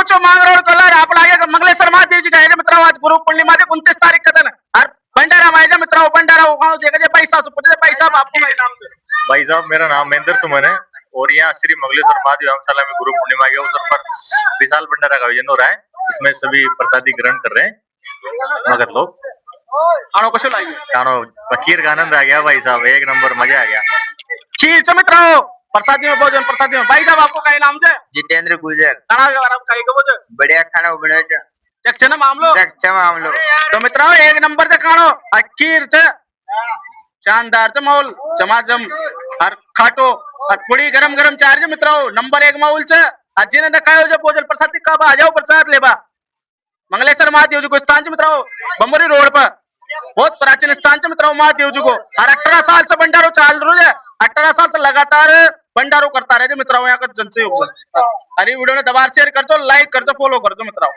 गावचो Mangrol colour आपला आहे मंगलेश्वर महादेवजी काय मित्र आज गुरु पौर्णिमा 29 तारीख का दिन और भंडारा मायजा मित्र भंडारा गांव देखे पैसा सुपचे पैसा आपको मैं नाम से भाई साहब मेरा नाम महेंद्र सुमन है और यहाँ श्री मंगलेश्वर महादेव धर्मशाला में गुरु पूर्णिमा के अवसर पर विशाल भंडारा का आयोजन हो रहा है। इसमें सभी प्रसादी ग्रहण कर रहे हैं मगर लोग खानो कसो लागे खानो खीर का आनंद आ गया भाई साहब, एक नंबर मजा आ गया। खीर से मित्र प्रसादी में भोजन प्रसादी में भाई साहब आपको काय नाम से जितेंद्र गुजर। खाना के बारे में काय को बोल बढ़िया खाना बने छ चक्षण मामलो चक्षम मामलो तो मित्रों एक नंबर से खानो खीर से शानदार से माहौल चमाचम और खाटो और पूरी गरम गरम चार्ज मित्रों नंबर 1 माहौल से जिन्हें न खाओ जो भोजन प्रसाद का आ जाओ प्रसाद लेबा मंगलेश्वर महादेव जी को स्थान से मित्रों बम्बरी रोड पर बहुत प्राचीन स्थान से मित्रों महादेव जी को और 18 साल से भंडारो चाल रहा है। 18 साल से लगातार भंडारो करता रहे मित्रों यहाँ का जनसहयोग। अरे वीडियो ने दबार शेयर कर दो, लाइक कर दो, फॉलो कर दो मित्रों।